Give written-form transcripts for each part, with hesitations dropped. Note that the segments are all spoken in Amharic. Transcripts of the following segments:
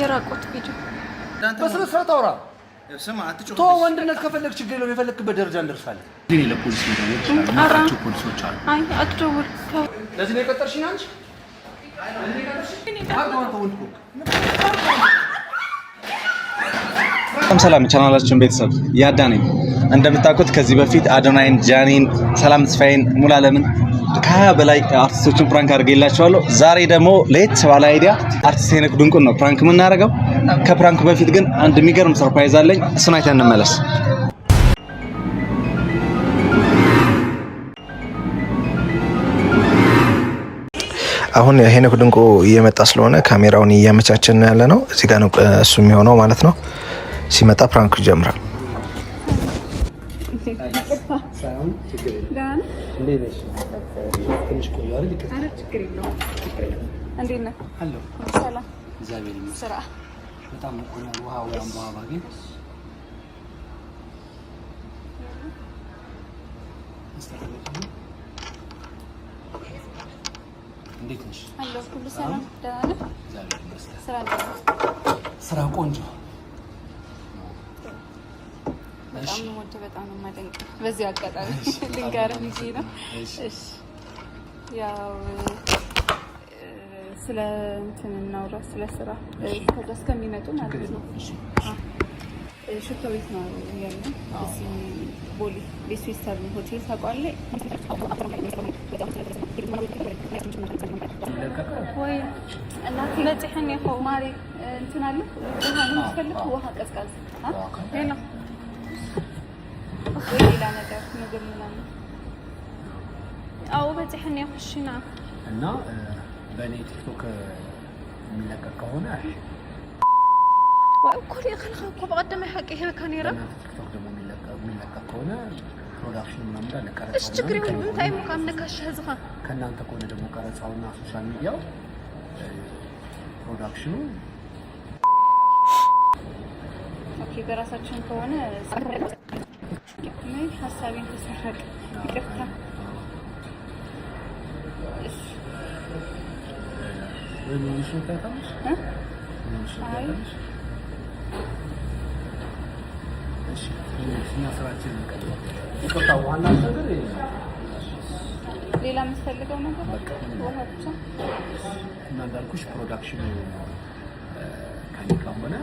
የራቆት ቪዲዮ በስነ ስርዓት አውራ። ቶ ወንድነት ከፈለክ ችግር የለውም። የፈለክበት ደረጃ እንደርሳለን። ግን ለፖሊስ ነው አራቸው ፖሊሶች አሉ። አይ አትደውል። ለዚህ ነው የቀጠርሽኝ አንቺ? ሰላም ቻናላችን ቤተሰብ ያዳ ነኝ። እንደምታውቁት ከዚህ በፊት አዶናይን፣ ጃኒን፣ ሰላም ተስፋዬን፣ ሙሉዓለምን ከ20 በላይ አርቲስቶችን ፕራንክ አድርጌላችኋለሁ። ዛሬ ደግሞ ለየት ባለ አይዲያ አርቲስት ሄኖክ ድንቁን ነው ፕራንክ የምናደርገው። ከፕራንኩ በፊት ግን አንድ የሚገርም ሰርፕራይዝ አለኝ። እሱን አይተን እንመለስ። አሁን ሄኖክ ድንቁ እየመጣ ስለሆነ ካሜራውን እያመቻቸን ያለ ነው። እዚህ ጋር ነው እሱ የሚሆነው ማለት ነው። ሲመጣ ፕራንኩ ይጀምራል። ስራ ቆንጆ በጣም ነው የማደንቅ። በዚህ አጋጣሚ ልንገርህ እንጂ ነው። እሺ ያው ስለ እንትን እናውራ፣ ስለ ስራ ከዛ እስከሚመጡ ማለት ነው። ሽቶ ቤት ነው ያለው እዚህ ቦሌ ቤስዊስተር ሆቴል ታውቃለህ ወይ? እናቴ ለጽህን ያው ማሪ እንትን አለ ውሃ ፈልክ ውሃ ቀዝቃዝ ሌላ ሌላ ነገር ምግብ ምናምን አው በጽህን ያخشና እና በኔ ቲክቶክ የሚለቀቅ ከሆነ ወኩል يخلخكم بقدم حقي هنا كاميرا ቲክቶክ ደግሞ የሚለቀቅ ከሆነ ፕሮዳክሽን ምናምን ጋር ለቀረጻው እሺ ችግር የለም። እንታይ ሙቃም ነካሽ ህዝኻ ከናንተ ከሆነ ደግሞ ቀረጻውና ሶሻል ሚዲያው ፕሮዳክሽኑ ኦኬ በራሳችን ከሆነ ምን ሐሳቤን ተሰረቅ ይቅርታ። እሺ ምን ይሽታታሽ አይ እሺ ስራችን ይቅርታ። ዋና ነገር ሌላ የምትፈልገው ነገር ውሃ ብቻ እና እንዳልኩሽ ፕሮዳክሽኑ ከኔ ከሆነ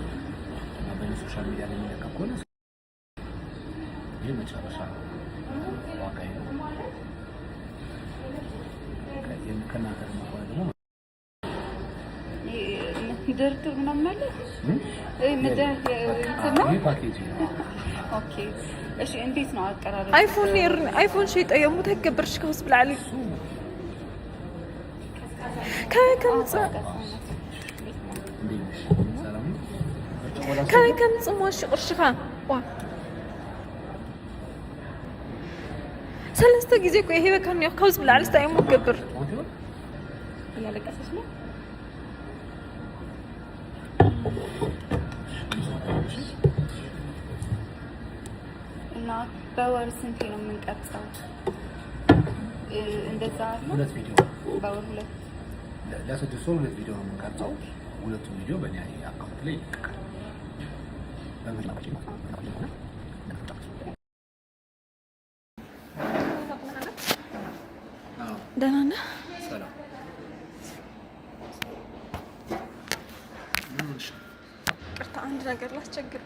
እና በሶሻል ሚዲያ ላይ የሚለቀቅ ከሆነ ይህ መጨረሻ ዋጋዬ ነው። ከእናንተ ደግሞ ከሆነ ደግሞ ድርድር ምናምን አለ ይህ ፓኬጅ ነው። ኦኬ እሺ እንዴት ነው አቀራረብ? አይፎን شيء طيمو تكبرش كوس بالعلي كم صموش قرشخا وا ثلاثه ጊዜ ቆይ ይሄ በካን ነው كوس بالعلي طيمو تكبر لا ለቀሰሽ ነው እና በወር ስንት ነው የምንቀርጸው? እንደዛ ነው። ሁለት ቪዲዮ በወር ሁለት ለስድስት ወር ሁለት ቪዲዮ ነው የምንቀርጸው። ሁለቱ ቪዲዮ በእኔ አካውንት ላይ ይለቀቃል። ደህና ነህ? ሰላም ቅርታ አንድ ነገር ላስቸግር።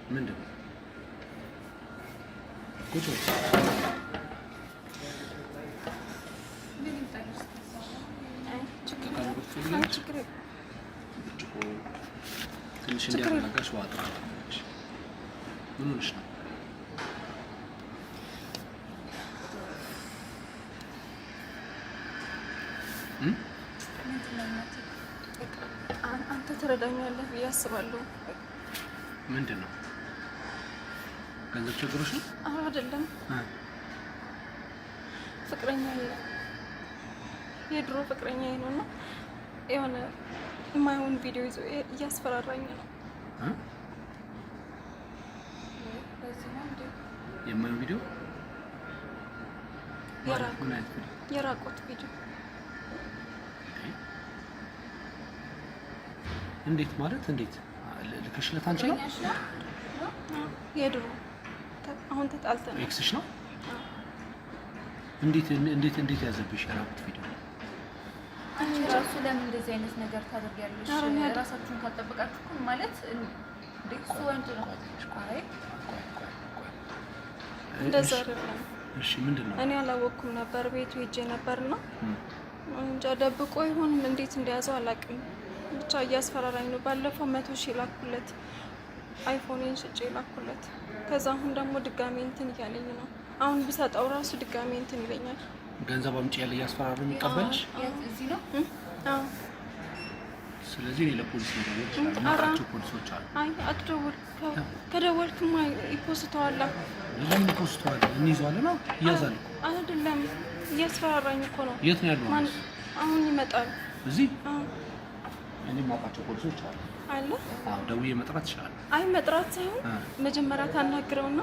ምንድን ነው? ቁጭ ትንሽ እንዲያረጋጋሽ ዋጥ ምን ሆነሽ ነው? አንተ ትረዳኛለህ ብዬ አስባለሁ። ምንድን ነው? ገንዘብ ችግሮች ነው? አይደለም ፍቅረኛዬ የድሮ ፍቅረኛዬ ነውና የሆነ የማይሆን ቪዲዮ ይዞ እያስፈራራኝ ነው። የማይሆን ቪዲዮ የራቆት ቪዲዮ እንዴት ማለት እንዴት ልክሽለት አንቺ ነው የድሮ አሁን ተጣልተን ኤክስሽ ነው እንዴት ያዘብሽ ያላኩት ቪዲዮ አንቺ ራሱ ለምን እንደዚህ አይነት ነገር ታደርጊያለሽ? ራሳችሁን ካልጠበቃችሁ እኮ ማለት እንዴት ወንድ ነው? አይ እንደዛ አይደለም። እሺ ምንድነው? እኔ አላወኩም ነበር ቤቱ ሄጄ ነበርና እንጃ ደብቆ ይሁን እንዴት እንደያዘው አላውቅም። ብቻ እያስፈራራኝ ነው። ባለፈው 100,000 ላኩለት አይፎንን ሽጬ ላኩለት። ከዛ አሁን ደግሞ ድጋሜ እንትን እያለኝ ነው። አሁን ብሰጠው ራሱ ድጋሜ እንትን ይለኛል። ገንዘብ አምጪ ያለ እያስፈራራ የሚቀበልሽ እዚህ ነው። አዎ ስለዚህ እኔ ለፖሊስ መደወል እችላለሁ። ማውቃቸው ፖሊሶች አሉ። አይ አትደውል። ከደወልክማ ይፖስተዋል። ለምን ይፖስተዋል? እንይዘዋለን ነው እያዛል እኮ አይደለም እያስፈራራኝ እኮ ነው። የት ነው ያለው? አሁን ይመጣል እዚህ። እኔ ማውቃቸው ፖሊሶች አሉ አለ። አዎ ደውዬ መጥራት ይችላል። አይ መጥራት ሳይሆን መጀመሪያ ታናግረውና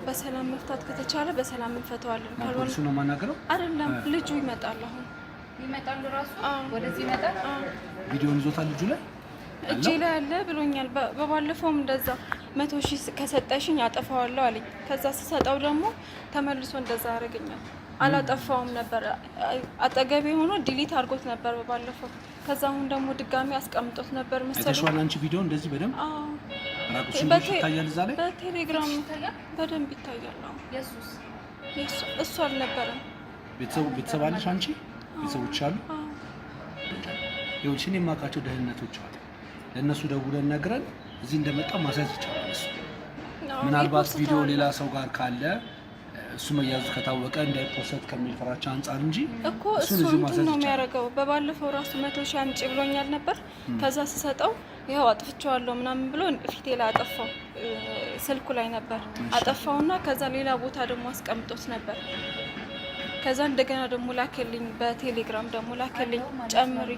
በሰላም መፍታት ከተቻለ በሰላም እንፈታዋለን። ካልሆነ ፖሊሱ ነው የማናገረው። አይደለም ልጁ ይመጣል። አሁን ይመጣል ራሱ ወደዚህ ይመጣል። ቪዲዮን ይዞታል ልጁ ላይ እጄ ላይ አለ ብሎኛል። በባለፈውም እንደዛ 100,000 ከሰጠሽኝ አጠፋዋለሁ አለኝ። ከዛ ስሰጠው ደግሞ ተመልሶ እንደዛ ያደርገኛል። አላጠፋውም ነበር አጠገቤ ሆኖ ዲሊት አድርጎት ነበር በባለፈው። ከዛ አሁን ደግሞ ድጋሚ አስቀምጦት ነበር መሰለኝ። አይተሽዋል አንቺ ቪዲዮ እንደዚህ በደንብ ራቁሽን ይታያል እዛ ላይ በቴሌግራም በደንብ ይታያል። ነው ኢየሱስ እሱ አልነበረም። ቤተሰብ አለሽ አንቺ? ቤተሰቦች አሉ? ይኸውልሽ እኔ የማውቃቸው ደህንነቶች አሉ። ለእነሱ ደውለን ነግረን እዚህ እንደመጣ ማሳየት ይቻላል። እሱ ምናልባት ቪዲዮ ሌላ ሰው ጋር ካለ እሱ መያዙ ከታወቀ እንዳይፖስት ከሚል ፍራቻ አንጻር እንጂ እኮ እሱ እንትን ነው የሚያደርገው። በባለፈው ራሱ 100,000 አምጪ ብሎኛል ነበር። ከዛ ስሰጠው ይኸው አጥፍቼዋለሁ ምናምን ብሎ ፊቴ ላይ አጠፋው። ስልኩ ላይ ነበር አጠፋውና ከዛ ሌላ ቦታ ደግሞ አስቀምጦት ነበር። ከዛ እንደገና ደግሞ ላከልኝ በቴሌግራም ደግሞ ላከልኝ ጨምሪ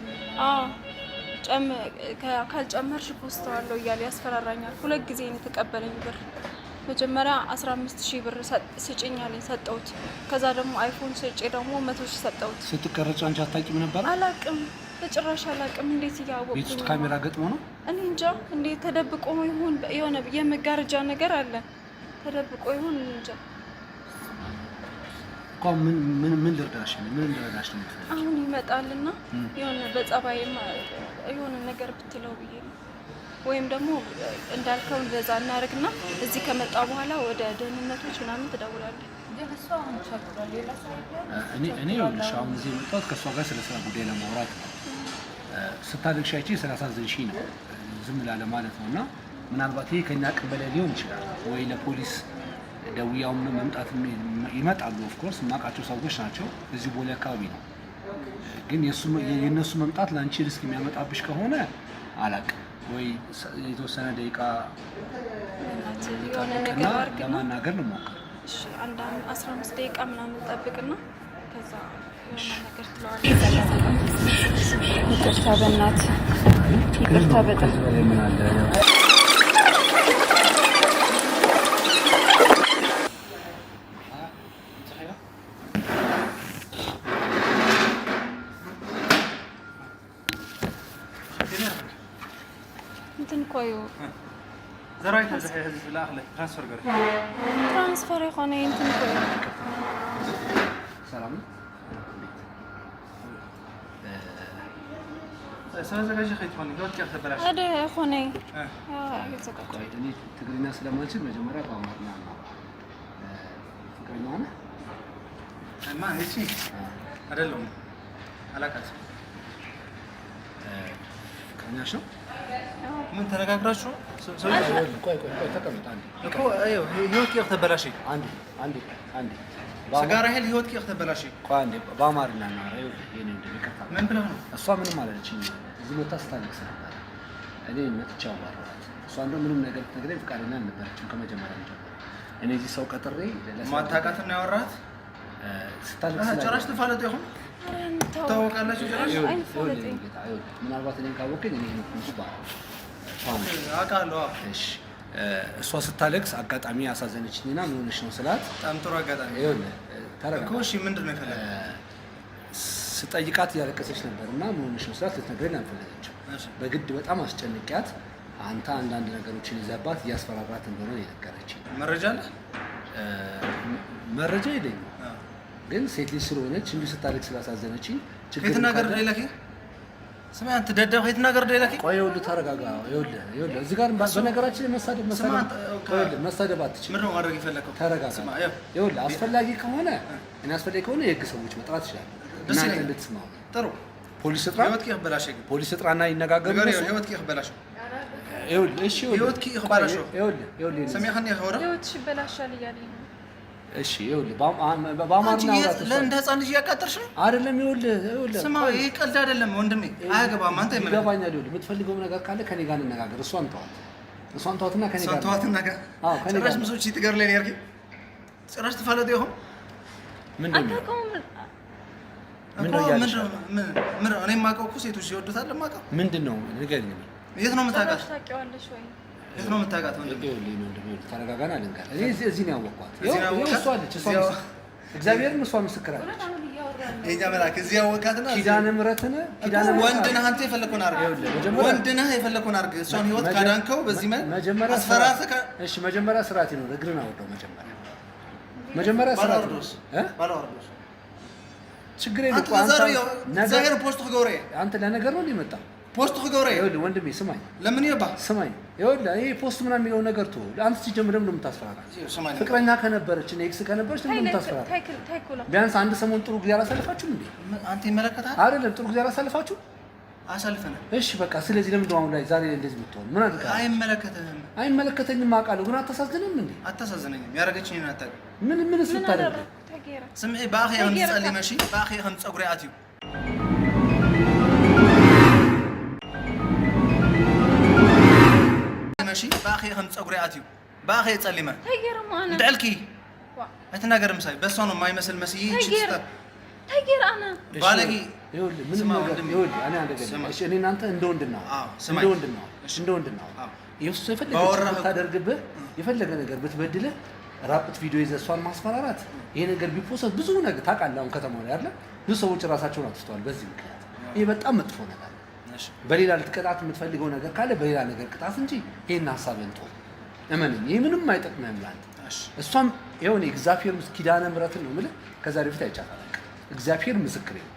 ካልጨመርሽ ፖስተዋለሁ እያለ ያስፈራራኛል። 2 ጊዜ ነው የተቀበለኝ ብር። መጀመሪያ 15,000 ብር ስጭኝ አለኝ፣ ሰጠሁት። ከዛ ደግሞ አይፎን ስጬ ደግሞ 100,000 ሰጠሁት። ስትቀረጭ አንቺ አታውቂም ነበር? አላውቅም፣ በጭራሽ አላውቅም። እንዴት እያወቅኩኝ? ቤት ውስጥ ካሜራ ገጥሞ ነው? እኔ እንጃ እንዴት ተደብቆ ይሁን የሆነ የመጋረጃ ነገር አለ ተደብቆ ይሁን እንጃ። ምን ልርዳሽ ነው? ምን ልርዳሽ ነው? አሁን ይመጣልና የሆነ በጸባይ የሆነ ነገር ብትለው ብዬ ነው። ወይም ደግሞ እንዳልከው እንደዛ እናደርግና እዚህ ከመጣ በኋላ ወደ ደህንነቶች ምናምን ትደውላለህ። ግን እሱ አሁን ቸግሯል። ሌላ ሰው እኔ ይኸውልሽ አሁን እዚህ የመጣሁት ከእሷ ጋር ስለ ስራ ጉዳይ ለማውራት ነው። ስታደርግሽ አይቼ ስላሳዘንሽኝ ነው ዝም ላለ ማለት ነው። እና ምናልባት ይሄ ከኛ አቅም በላይ ሊሆን ይችላል ወይ ለፖሊስ ደውያውም መምጣት ይመጣሉ። ኦፍኮርስ የማውቃቸው ሰዎች ናቸው። እዚህ ቦሌ አካባቢ ነው። ግን የእነሱ መምጣት ለአንቺ ሪስክ የሚያመጣብሽ ከሆነ አላውቅም ወይ የተወሰነ ደቂቃ ለማናገር ልሞክር። 15 ደቂቃ ምናምን ጠብቅና ከዛ የሆነ ነገር ትለዋለህ። ይቅርታ በእናትህ ይቅርታ በጣም ትራንስፈር የሆነ እንትን እኮ ሰላም ነው። አደ ሆነ ትግርኛ ስለማልችል መጀመሪያ በአማርኛ ነው። ፍቅረኛ ሆነ አይደለም አላውቃትም። ፍቅረኛሽ ነው? ምን ተነጋግራችሁ? ቆይ ተቀመጥ እኮ ህይወት ቄር ተበላሽ። አንዴ ስጋራ ሄል ህይወት ቄር ተበላሽ። ቆይ አንዴ በአማርኛ ነው። ምን ብለው ነው? እሷ ምንም አላለችኝ። እዚህ መታ ስታለቅስ ነበር። እኔ መጥቼ አዋራኋት። እሷ እንደው ምንም ነገር ትነግረኝ ፈቃደኛ አልነበረችም ከመጀመሪያ ጀምሮ። እኔ እዚህ ሰው ቀጥሬ ማታውቃትን ነው ያወራሃት? ስታለቅስ ጭራሽ ትፋለጥ ይሆን? ታወቃላችሁ ጭራሽ? ምናልባት እኔን ካወቀኝ እኔ አውቃለሁ። እሺ እሷ ስታለቅስ አጋጣሚ ያሳዘነችኝና ምን ሆነሽ ነው ስላት፣ በጣም ጥሩ አጋጣሚ እኮ። እሺ ምንድን ነው የፈለገው? ስጠይቃት እያለቀሰች ነበር እና ምን ሆነሽ ነው ስላት ልትነግረኝ አልፈለገችም። በግድ በጣም አስጨንቂያት አንተ አንዳንድ ነገሮችን ይዘባት እያስፈራራት እንደሆነ የነገረችኝ። መረጃ አለ? መረጃ የለኝም፣ ግን ሴት ልጅ ስለሆነች እንዲሁ ስታለቅ ስላሳዘነችኝ ከየት ነገር ሌላኪ ስማ፣ አንተ ደደብ ከየት ነገር ሌላኪ። ቆይ ይኸውልህ፣ ተረጋጋ። ይኸውልህ እዚህ ጋር በነገራችን ላይ መሳደብ አትችልም። ምንድን ነው ማድረግ የፈለከው? ተረጋጋ። ይኸውልህ አስፈላጊ ከሆነ የህግ ሰዎች መጥራት ይችላል እናንተ እንድትስማሙ። ጥሩ ፖሊስ ጥራ፣ ፖሊስ ጥራና ይነጋገሩ። ህይወት ይበላሽ። ይኸውልህ እሺ፣ ህይወት ይበላሽ። ይኸውልህ ሰሚያኸኝ ያወራ ህይወትሽ ይበላሻል እያለኝ ነው። እሺ ይኸውልህ በአማርኛ ለእንደ ህፃን ልጅ እያቃጠርሽ ነው አይደለም? ይኸውልህ ስማ፣ ይሄ ቀልድ አይደለም ወንድሜ፣ አያገባም። አንተ ይገባኛል። ይኸውልህ የምትፈልገው ነገር ካለ ከኔ ጋር እንነጋገር። እሷን ተዋትና ከኔ ጋር አዎ፣ ጭራሽ ምሶች ትገር ላይ ነው ያርኪ ጭራሽ ተፋለጥ ይሆን ምንድን ነው እኔ የማውቀው እኮ ሴቶች ይወዱታል። የማውቀው ምንድን ነው ንገሪኝ። የት ነው የምታውቃት? ታውቂዋለሽ ወይ? የት ነው የምታውቃት? ተረጋጋና ልንገርህ። እኔ እዚህ ነው ያወቅኋት። እሷ አለች፣ እግዚአብሔርን እሷ ምስክር አለች። የእኛ መልአክ እዚህ ያወቃትና ኪዳነ ምሕረትን ወንድ ነህ አንተ የፈለከውን አድርግ። ወንድ ነህ የፈለከውን አድርግ። እሷን ህይወት ካዳንከው በዚህ መጀመሪያ አስፈራርተህ እሺ፣ መጀመሪያ ስርዓት ይኖር። እግርን አወጣው። መጀመሪያ ስርዓት ባላወርዶስ ችግር የለም። ፖስት ገብረ አንተ ለነገር ነው ሊመጣ ፖስት ገብረ ይኸውልህ ወንድሜ ስማኝ፣ ለምን ይባ ስማኝ፣ ይኸውልህ ይሄ ፖስት ምናምን የሚለው ነገር ተው። አንተ ሲጀምር ለምን ነው የምታስፈራራት? ፍቅረኛ ከነበረች እና ኤክስ ከነበረች ለምን ነው የምታስፈራራት? ቢያንስ አንድ ሰሞን ጥሩ ጊዜ አላሳልፋችሁም እንዴ? አንተ ይመለከታል አይደለም? ጥሩ ጊዜ አላሳልፋችሁ አሳልፈናል። እሺ በቃ ስለዚህ ለምን ነው አሁን ላይ ዛሬ እንደዚህ የምትሆን? ምን አድርጋ? አይመለከተህም። አይመለከተኝም አውቃለሁ፣ ግን አታሳዝንም እንዴ? አታሳዝነኝም። ያረገችኝ ነው አታውቅም። ምን ስታደርግ ስምዒ ባኺ ከምትጸልይ መሺ ባኺ ከም ፀጉሪ ኣትዩ መሺ ባኺ ከም ፀጉሪ ኣትዩ ባኺ ጸሊመ እንድዕልኪ እትናገር ምሳይ በሷ ነው የማይመስል መስይ ተገር አና ባለጊ ይኸውልህ ምንም ነገር ይኸውልህ እኔ አንድ ነገር እሺ፣ እኔ እናንተ እንደ ወንድና እንደ ወንድና የእሱ የፈለገ ብታደርግብህ የፈለገ ነገር ብትበድልህ ራቁት ቪዲዮ ይዘህ እሷን ማስፈራራት ይሄ ነገር ቢፖስት ብዙ ነገር ታውቃለህ። አሁን ከተማው ላይ አይደል ብዙ ሰዎች ራሳቸውን አጥፍተዋል በዚህ ምክንያት። ይሄ በጣም መጥፎ ነገር ነው። በሌላ ልትቀጣት የምትፈልገው ነገር ካለ በሌላ ነገር ቅጣት እንጂ ይሄን ሐሳብን ተው። እመነኝ፣ ይሄ ምንም አይጠቅምህም ላንተ። እሷም ይኸው እኔ እግዚአብሔር ኪዳነ ምሕረትን ነው የምልህ ከዛ በፊት አይቻታል። እግዚአብሔር ምስክሬ ነው።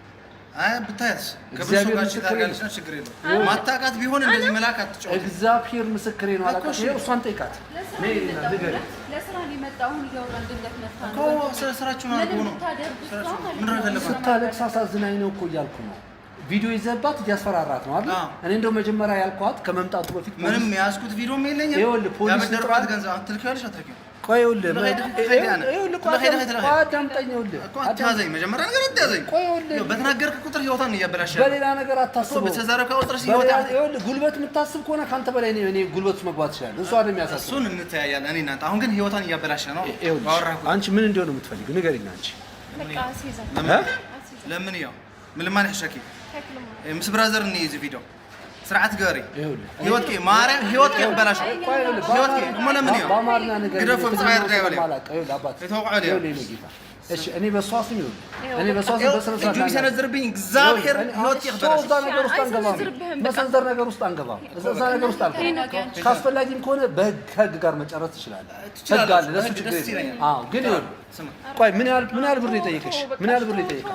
ብታያት እግዚአብሔር ምስክሬ ነው። ችግር የለውም። ማታውቃት ቢሆን እንደዚህ መላክ አትጫወት። እግዚአብሔር ምስክሬ ነው። አላውቅም። ይኸው እሷን ጠይቃት። ለስራ ሊመጣውን እያወራን ድንገት መጣ እኮ ስራችሁን አድርጎ ነው። ምንድን ነው የፈለገው? ስታለቅስ አሳዝናኝ ነው እኮ እያልኩ ነው። ቪዲዮ ይዘባት እያስፈራራት ነው አይደል? እኔ እንደው መጀመሪያ ያልኳት ከመምጣቱ በፊት ምንም ያዝኩት ቪዲዮም የለኝም። ይኸውልህ ፖሊስ ያበደርኳት ገንዘብ አትልኪያለሽ አትልኪም? ቆይ ይኸውልህ አዳምጠኝ። ይኸውልህ አትያዘኝ፣ መጀመሪያ ነገር አትያዘኝ። ቆይ ይኸውልህ በተናገርክ ቁጥር ህይወቷን እያበላሻለሁ። በሌላ ነገር አታስበው። በተዛረው ከቁጥርስ ህይወቷ ይኸውልህ ጉልበት የምታስብ ከሆነ ካንተ በላይ እኔ ጉልበት ውስጥ መግባት ይችላል። እሱ አይደል የሚያሳስበው። እሱን እንተያያለን እኔ እናንተ። አሁን ግን ህይወቷን እያበላሸ ነው። አንቺ ምን እንዲሆን የምትፈልጊው ንገሪኝ። አንቺ ለምን ያው ምን ለማን ይሸኪ ምስ ብራዘር እኔ እዚህ ቪዲዮ ስርዓት ገሪ ህይወት ከ ማርያም ህይወት ከ በላሽ ህይወት ከ ምን ለምን ያው በአማርኛ ነገር ግደፍ ፍጻሜ ያለው እሺ እኔ በሷ ስም ይሁን እኔ በሷ ስም በሰነዘር እጁ ይሰነዝርብኝ እግዚአብሔር ህይወት ይخبرሽ እዛ ነገር ውስጥ አንገባም። መሰንዘር ነገር ውስጥ አንገባም። እዛ ነገር ውስጥ አንገባም። ካስፈላጊም ከሆነ በህግ ጋር መጨረስ ትችላለህ። ህግ አለ ለሱ ችግር የለም። አዎ ግን ይሁን ቆይ ምን ያህል ብር ይጠይቅሽ? ምን ያህል ብር ይጠይቅሽ?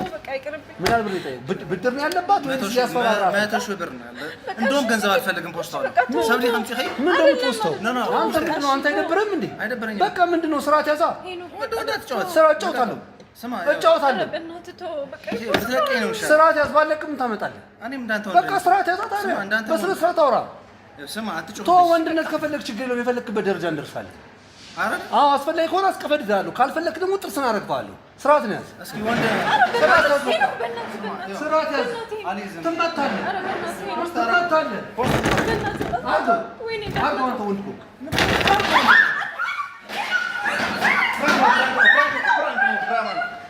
ምን ያህል ብር ይጠይቅ? ብድር ነው ያለባት ወይስ ያስፈራራ? 100 ሺህ ብር ነው ያለ። እንደውም ገንዘብ አልፈልግም ፖስታው ነው ሰብሊ 50 ኸይ ምን ነው ፖስታው? አንተ ምንድነው አንተ አይደብርም እንዴ? አይደብረኝም። በቃ ምንድነው ስርዓት ያዛ። ወደ ተጫወት ስራ እጫወታለሁ። ስማ እጫወታለሁ። በትለቀኝ ነው ሻል ስርዓት ያዝባለቅም ታመጣለህ። እኔም እንዳንተ በቃ ስርዓት ያዛ ታዲያ በስነ ስርዓት አውራ። ስማ አትጫወት። ተው ወንድነት ከፈለክ ችግር የለውም። የፈለክበት ደረጃ እንደርሳለን። አዎ አስፈላጊ ከሆነ አስቀፈድዳለሁ። ካልፈለክ ደግሞ ጥርስን አረግፋለሁ። ስርዓት ነው ያዝ። እስኪ ወንድ ስርዓት ያዝ። ትመታለህ። ትመታለህ። አርጎ አንተ ወንድ እኮ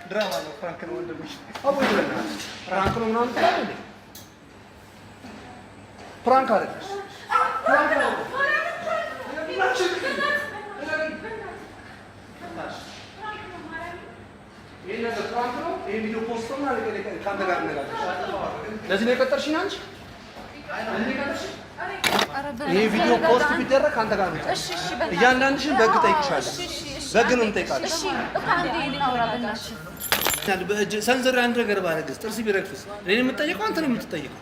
ድራማ ነው። ፍራንክ ነው ወንድምሽ። ፍራንክ ነው ምናምን ትላለህ እንዴ? ፍራንክ አይደለሽ። ፍራንክ ነው። ይሄ ነገር ፍራንክ ነው። ይሄ ቪዲዮ ፖስት ነው ማለት ነው። ካንተ ጋር ነገር ለዚህ ነው የቀጠርሽኝ አንቺ? ይሄ ቪዲዮ ፖስት ቢደረግ አንተ ጋር ነው። እሺ እያንዳንድሽን በግ ጠይቅሻለሁ። በግ ነው የምጠይቃለሁ። እሺ በእጅ ሰንዘር አንድ ነገር ባረግስ ጥርስ ቢረግፍስ እኔ የምጠይቀው አንተ ነው የምትጠይቀው።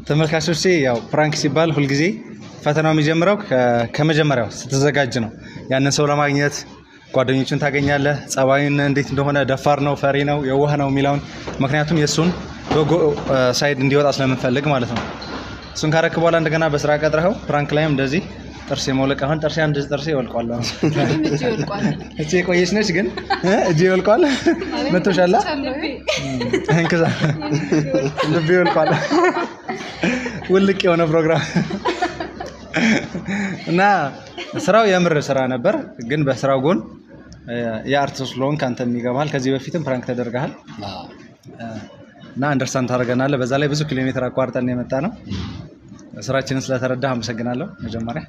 ተመልካቾቼ ያው ፕራንክ ሲባል ሁልጊዜ ፈተናው የሚጀምረው ከመጀመሪያው ስትዘጋጅ ነው። ያንን ሰው ለማግኘት ጓደኞችን ታገኛለህ። ጸባዩን እንዴት እንደሆነ ደፋር ነው፣ ፈሪ ነው፣ የዋህ ነው የሚለውን ምክንያቱም የእሱን በጎ ሳይድ እንዲወጣ ስለምንፈልግ ማለት ነው። እሱን ካረክ በኋላ እንደገና በስራ ቀጥረኸው ፕራንክ ላይም እንደዚህ ጥርስ የመውለቅ አሁን ጥርሴ ይወልቋል። እቺ የቆየች ነች ግን እጄ ይወልቋል። መቶሻላ እንከዛ ልብ ይወልቋል። ውልቅ የሆነ ፕሮግራም እና ስራው የምር ስራ ነበር። ግን በስራው ጎን የአርቲስት ስለሆንክ አንተም ይገባል። ከዚህ በፊትም ፕራንክ ተደርገሃል እና አንደርስታንድ ታደርገናለህ። በዛ ላይ ብዙ ኪሎ ሜትር አቋርጠን የመጣ ነው። ስራችንን ስለተረዳህ አመሰግናለሁ። መጀመሪያ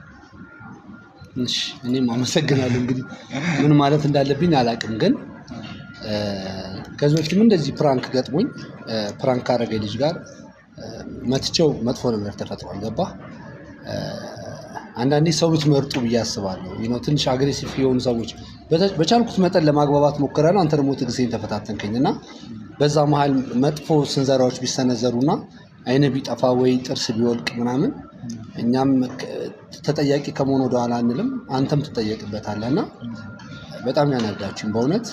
እሺ እኔም አመሰግናለሁ። እንግዲህ ምን ማለት እንዳለብኝ አላውቅም። ግን ከዚህ በፊትም እንደዚህ ፕራንክ ገጥሞኝ ፕራንክ ካደረገ ልጅ ጋር መጥቼው መጥፎ ነገር ተፈጥሯል። ገባ አንዳንዴ ሰው ብትመርጡ ብዬ አስባለሁ። ትንሽ አግሬሲቭ የሆኑ ሰዎች በቻልኩት መጠን ለማግባባት ሞክራለሁ። አንተ ደግሞ ትዕግስቴን ተፈታተንከኝና በዛ መሀል መጥፎ ስንዘራዎች ቢሰነዘሩና አይነ ቢጠፋ ወይ ጥርስ ቢወልቅ ምናምን እኛም ተጠያቂ ከመሆን ወደ ኋላ አንልም። አንተም ትጠየቅበታለህና በጣም ያናዳችሁኝ በእውነት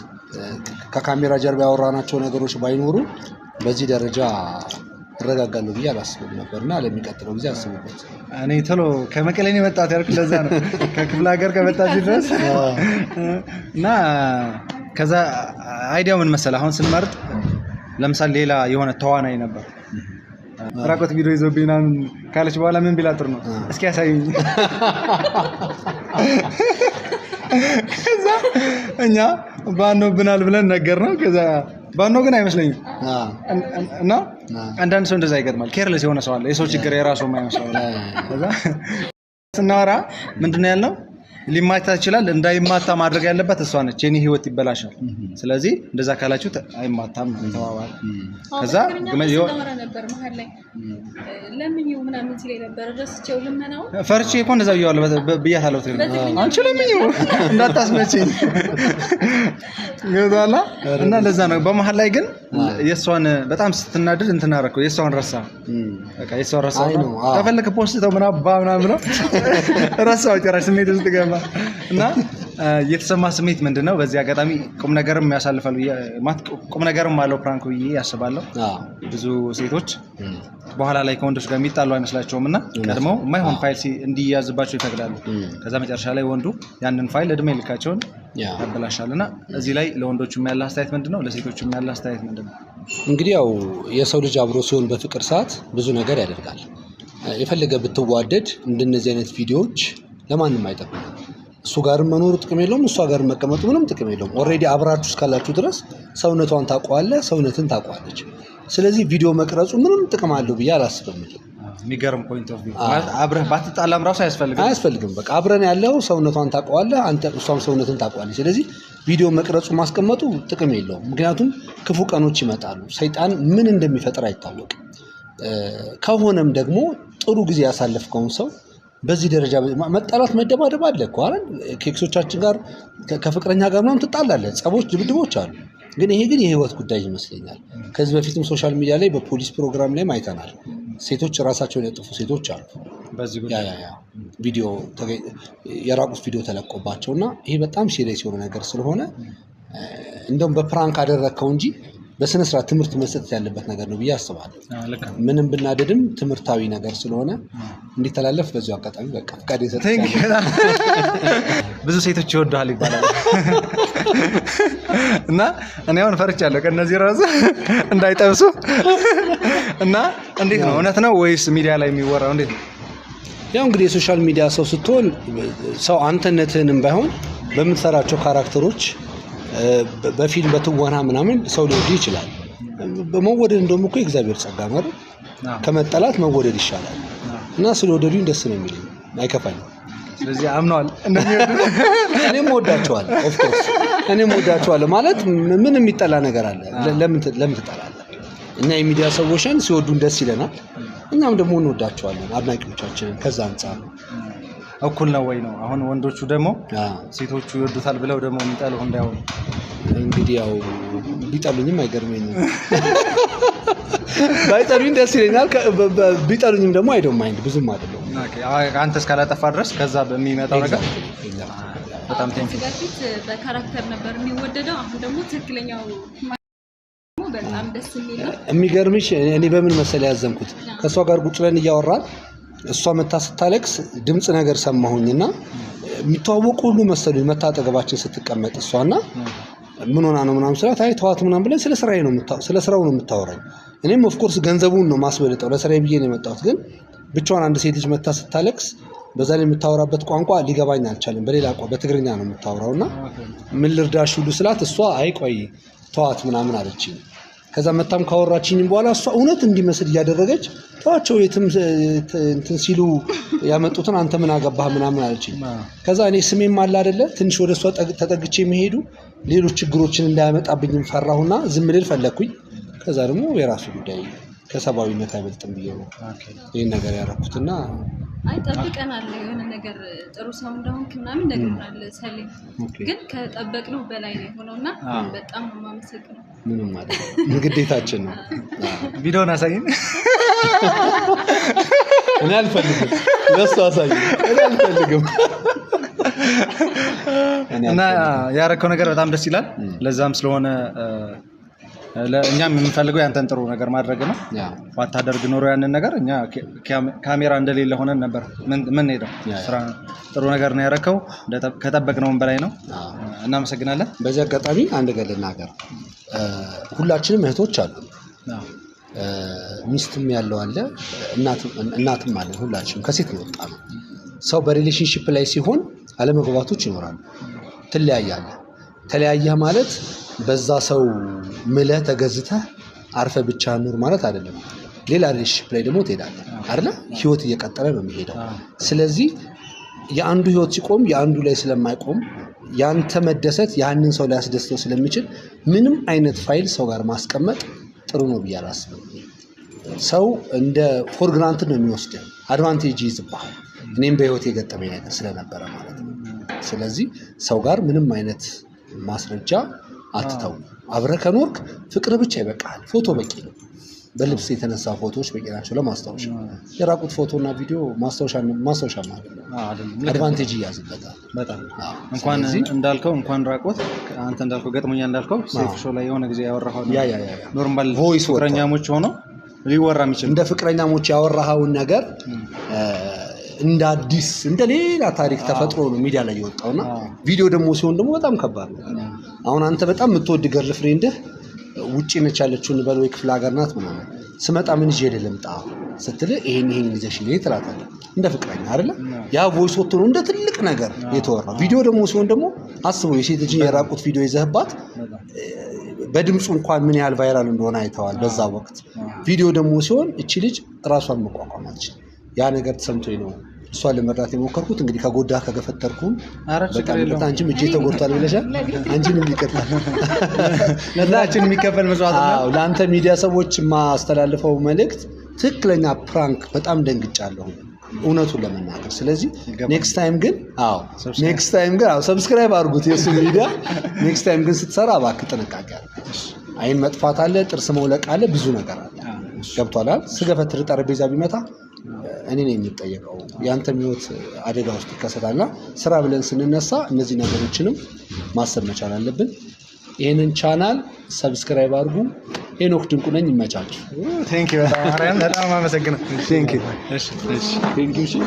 ከካሜራ ጀርባ ያወራናቸው ነገሮች ባይኖሩ በዚህ ደረጃ እረጋጋለሁ ብዬ አላስብም ነበርና ለሚቀጥለው ጊዜ አስቡበት። እኔ ቶሎ ከመቀሌ ነው የመጣሁት ያልኩት ለዛ ነው። ከክፍለ ሀገር ከመጣችሁ ድረስ እና ከዛ አይዲያው ምን መሰለህ አሁን ስንመርጥ ለምሳሌ ሌላ የሆነ ተዋናይ ነበር ራቆት ቪዲዮ ይዞብኝ ምናምን ካለች በኋላ ምን ቢላ ጥሩ ነው እስኪ ያሳዩኝ። ከዛ እኛ ባኖ ብናል ብለን ነገር ነው። ከዛ ባኖ ግን አይመስለኝም እና አንዳንድ ሰው እንደዛ ይገጥማል። ኬርለስ የሆነ ሰው አለ የሰው ችግር የራሱ የማይመስለው። ከዛ ስናወራ ምንድነው ያልነው ሊማታ ይችላል እንዳይማታ ማድረግ ያለበት እሷ ነች። የኔ ህይወት ይበላሻል። ስለዚህ እንደዛ ካላችሁ አይማታም ተዋዋል። ከዛ ነበር መሀል ላይ ለምኝው ምናምን ሲለኝ ነበር ረስቼው ልመናው ፈርቼ እኮ እንደዛ ብያታለሁ። አንቺ ለምኝው እንዳታስመጪኝ ገዛላ እና ለዛ ነው በመሀል ላይ ግን የሷን በጣም ስትናደድ እንትን አደረኩ። የሷን ረሳ በቃ የሷን ረሳ ከፈለክ ፖስት ተው ምናምን ብሎ ረሳው ጭራሽ ስሜት ውስጥ ገባ እና የተሰማ ስሜት ምንድነው? በዚህ አጋጣሚ ቁም ነገርም ያሳልፋሉ ቁም ነገርም አለው ፕራንክ ብዬ ያስባለሁ። ብዙ ሴቶች በኋላ ላይ ከወንዶች ጋር የሚጣሉ አይመስላቸውም እና ቀድመው የማይሆን ፋይል እንዲያዝባቸው ይፈቅዳሉ። ከዛ መጨረሻ ላይ ወንዱ ያንን ፋይል እድሜ ልካቸውን ያበላሻል። እና እዚህ ላይ ለወንዶቹ ያለ አስተያየት ምንድነው? ለሴቶቹ ያለ አስተያየት ምንድነው? እንግዲህ ያው የሰው ልጅ አብሮ ሲሆን በፍቅር ሰዓት ብዙ ነገር ያደርጋል። የፈለገ ብትዋደድ እንደነዚህ አይነት ቪዲዮዎች ለማንም አይጠቅም። እሱ ጋርም መኖሩ ጥቅም የለውም፣ እሷ ጋር መቀመጡ ምንም ጥቅም የለውም። ኦልሬዲ አብራችሁ እስካላችሁ ድረስ ሰውነቷን ታውቀዋለህ፣ ሰውነትን ታውቀዋለች። ስለዚህ ቪዲዮ መቅረጹ ምንም ጥቅም አለው ብዬ አላስብም። የሚገርም ፖይንት ኦፍ ቪው ማለት አብረህ ባትጣላም ራሱ አያስፈልግም። በቃ አብረን ያለው ሰውነቷን ታውቀዋለህ፣ አንተ እሷም ሰውነትን ታውቀዋለች። ስለዚህ ቪዲዮ መቅረጹ ማስቀመጡ ጥቅም የለውም። ምክንያቱም ክፉ ቀኖች ይመጣሉ። ሰይጣን ምን እንደሚፈጥር አይታወቅም። ከሆነም ደግሞ ጥሩ ጊዜ ያሳለፍከውን ሰው በዚህ ደረጃ መጣላት መደባደብ አለ እኮ አይደል? ከኤክሶቻችን ጋር ከፍቅረኛ ጋር ምናምን ትጣላለህ፣ ጸቦች፣ ድብድቦች አሉ። ግን ይሄ ግን የህይወት ጉዳይ ይመስለኛል። ከዚህ በፊትም ሶሻል ሚዲያ ላይ በፖሊስ ፕሮግራም ላይም አይተናል። ሴቶች ራሳቸውን ያጠፉ ሴቶች አሉ። በዚህ ጉዳይ ቪዲዮ የራቁት ቪዲዮ ተለቆባቸውና ይሄ በጣም ሲሪየስ የሆነ ነገር ስለሆነ እንደውም በፕራንክ አደረግከው እንጂ በስነ ስርዓት ትምህርት መስጠት ያለበት ነገር ነው ብዬ አስባለሁ። ምንም ብናደድም ትምህርታዊ ነገር ስለሆነ እንዲተላለፍ በዚሁ አጋጣሚ በቃ ፍቃድ ይሰጣል። ብዙ ሴቶች ይወዱሃል ይባላል እና እኔ አሁን ፈርቻለሁ ከነዚህ ራሱ እንዳይጠብሱ እና እንዴት ነው እውነት ነው ወይስ ሚዲያ ላይ የሚወራው እንዴት ነው? ያው እንግዲህ የሶሻል ሚዲያ ሰው ስትሆን ሰው አንተነትህንም ባይሆን በምትሰራቸው ካራክተሮች በፊልም በትወና ምናምን ሰው ሊወድ ይችላል። በመወደድ እንደውም እኮ የእግዚአብሔር ጸጋ ነው። ከመጠላት መወደድ ይሻላል እና ስለወደዱኝ ደስ ነው የሚለኝ፣ አይከፋኝም። ስለዚህ አምነዋል እንደሚወዱ እኔም ወዳቸዋለሁ ኦፍ ኮርስ እኔም ወዳቸዋለሁ ማለት ምን የሚጠላ ነገር አለ? ለምን ትጠላለህ? እኛ የሚዲያ ሰዎችን ሲወዱን ደስ ይለናል። እኛም ደግሞ እንወዳቸዋለን አድናቂዎቻችንን። ከዛ አንፃር እኩል ነው ወይ ነው? አሁን ወንዶቹ ደግሞ ሴቶቹ ይወዱታል ብለው ደግሞ የሚጠሉ እንዳይሆኑ እንግዲህ ያው ቢጠሉኝም አይገርመኝም። ባይጠሉኝ ደስ ይለኛል። ቢጠሉኝም ደግሞ አይደው ማይንድ ብዙም አይደለም። አንተ እስካላጠፋ ድረስ ከዛ በሚመጣው ነገር በጣም በፊት በካራክተር ነበር የሚወደደው። አሁን ደግሞ ትክክለኛው በጣም ደስ የሚል ነው። የሚገርምሽ እኔ በምን መሰለ ያዘንኩት ከሷ ጋር ቁጭ ብለን እያወራን እሷ መታ ስታለቅስ ድምጽ ነገር ሰማሁኝና የሚተዋወቁ ሁሉ መሰሉኝ። መታጠገባችን ስትቀመጥ እሷና ምን ሆና ነው ምናምን ስላት አይ ተዋት ምናምን ብለን ስለ ስራው ነው የምታወራኝ። እኔም ኦፍ ኮርስ ገንዘቡን ነው ማስበልጠው ለስራዬ ብዬ ነው የመጣሁት። ግን ብቻዋን አንድ ሴት ልጅ መታ ስታለቅስ በዛ ላይ የምታወራበት ቋንቋ ሊገባኝ አልቻለም። በሌላ ቋንቋ በትግርኛ ነው የምታወራውና ምን ልርዳሽ ሁሉ ስላት እሷ አይ ቆይ ተዋት ምናምን አለችኝ። ከዛ መታም ካወራችኝ በኋላ እሷ እውነት እንዲመስል እያደረገች ተዋቸው የትም እንትን ሲሉ ያመጡትን አንተ ምን አገባህ ምናምን አለችኝ። ከዛ እኔ ስሜም አለ አይደለ ትንሽ ወደ እሷ ተጠግቼ መሄዱ ሌሎች ችግሮችን እንዳያመጣብኝም ፈራሁና ዝም ልል ፈለኩኝ። ከዛ ደግሞ የራሱ ጉዳይ ከሰባዊነት አይበልጥም ብዬ ነው ይሄን ነገር ያደረኩትና አይ ጠብቀናል የሆነ ነገር ጥሩ ሰው እንደሆንክ ምናምን ነግረናል ሰሌም። ግን ከጠበቅነው በላይ ነው የሆነውና በጣም ነው የማመሰግነው። ምንም አይደለም ግዴታችን ነው። ቪዲዮን አሳይን። እኔ አልፈልግም ለሱ አሳይን። እኔ አልፈልግም እና ያረከው ነገር በጣም ደስ ይላል። ለዛም ስለሆነ እኛም የምንፈልገው ያንተን ጥሩ ነገር ማድረግ ነው። ባታደርግ ኖሮ ያንን ነገር እኛ ካሜራ እንደሌለ ሆነን ነበር ምን ሄደው ስራ ጥሩ ነገር ነው ያረከው። ከጠበቅነውም በላይ ነው። እናመሰግናለን። በዚህ አጋጣሚ አንድ ነገር ልናገር። ሁላችንም እህቶች አሉ፣ ሚስትም ያለው አለ፣ እናትም አለ። ሁላችንም ከሴት ነው ወጣ ነው። ሰው በሪሌሽንሺፕ ላይ ሲሆን አለመግባባቶች ይኖራሉ። ትለያያለህ። ተለያየህ ማለት በዛ ሰው ምለህ ተገዝተህ አርፈ ብቻ ኑር ማለት አይደለም። ሌላ ሪሌሽንሺፕ ላይ ደግሞ ትሄዳለህ አይደለ? ህይወት እየቀጠለ ነው የሚሄደው። ስለዚህ የአንዱ ህይወት ሲቆም የአንዱ ላይ ስለማይቆም ያንተ መደሰት ያንን ሰው ሊያስደስተው ስለሚችል ምንም አይነት ፋይል ሰው ጋር ማስቀመጥ ጥሩ ነው ብዬ አላስብም። ሰው እንደ ፎር ግራንትድ ነው የሚወስደው፣ አድቫንቴጅ ይዝብሃል። እኔም በህይወት የገጠመኝ ነገር ስለነበረ ማለት ነው። ስለዚህ ሰው ጋር ምንም አይነት ማስረጃ አትተው። አብረህ ከኖርክ ፍቅር ብቻ ይበቃል። ፎቶ በቂ ነው። በልብስ የተነሳ ፎቶዎች በቂ ናቸው ለማስታወሻ። የራቁት ፎቶና ቪዲዮ ማስታወሻ ማለት ነው። አድቫንቴጅ ይያዝበታል በጣም። እንኳን እንዳልከው እንኳን ራቁት አንተ እንዳልከው ገጥሞኛ እንዳልከው ሴፍ ሾው ላይ የሆነ ጊዜ ያወራኸው ኖርማል ቮይስ ፍቅረኛሞች ሆኖ ሊወራ የሚችል እንደ ፍቅረኛሞች ያወራኸውን ነገር እንደ አዲስ እንደ ሌላ ታሪክ ተፈጥሮ ነው ሚዲያ ላይ የወጣውና ቪዲዮ ደግሞ ሲሆን ደግሞ በጣም ከባድ ነው። አሁን አንተ በጣም የምትወድ ገርል ፍሬንድህ ውጪ ነች ያለችው እንበል ወይ ክፍለ ሀገር ናት ምናምን ስመጣ ምን ይዤ ልምጣ ስትል ይሄን ይዘሽ ነይ ትላታለህ። እንደ ፍቅረኛ አይደለ? ያ ቮይስ ወጥቶ ነው እንደ ትልቅ ነገር የተወራው። ቪዲዮ ደግሞ ሲሆን ደግሞ አስበው የሴት ልጅ የራቁት ቪዲዮ ይዘህባት በድምፁ እንኳን ምን ያህል ቫይራል እንደሆነ አይተዋል በዛ ወቅት። ቪዲዮ ደግሞ ሲሆን እቺ ልጅ ራሷን መቋቋም አትችልም። ያ ነገር ተሰምቶኝ ነው እሷን ለመርዳት የሞከርኩት። እንግዲህ ከጎዳ ከገፈተርኩም በጣም ይቅርታ። አንቺም እጄ ተጎድቷል ብለሻል። አንቺንም ይቅርታ። ለሁላችን የሚከፈል መስዋዕት ነው። ለአንተ ሚዲያ ሰዎች ማስተላልፈው መልእክት ትክክለኛ ፕራንክ በጣም ደንግጫለሁ እውነቱን ለመናገር። ስለዚህ ኔክስት ታይም ግን ሰብስክራይብ አድርጉት የሱ ሚዲያ። ኔክስት ታይም ግን ስትሰራ እባክህ ጥንቃቄ አድርግ። አይን መጥፋት አለ፣ ጥርስ መውለቅ አለ፣ ብዙ ነገር አለ። ገብቷል። ስገፈትር ጠረጴዛ ቢመታ እኔ ነኝ የሚጠየቀው። ያንተም ህይወት አደጋ ውስጥ ይከሰታልና ስራ ብለን ስንነሳ እነዚህ ነገሮችንም ማሰብ መቻል አለብን። ይሄንን ቻናል ሰብስክራይብ አድርጉ። ሄኖክ ድንቁ ነኝ። ይመቻችሁ። ቴንክ ዩ በጣም አመሰግናለሁ። ቴንክ ዩ። እሺ ቴንክ ዩ።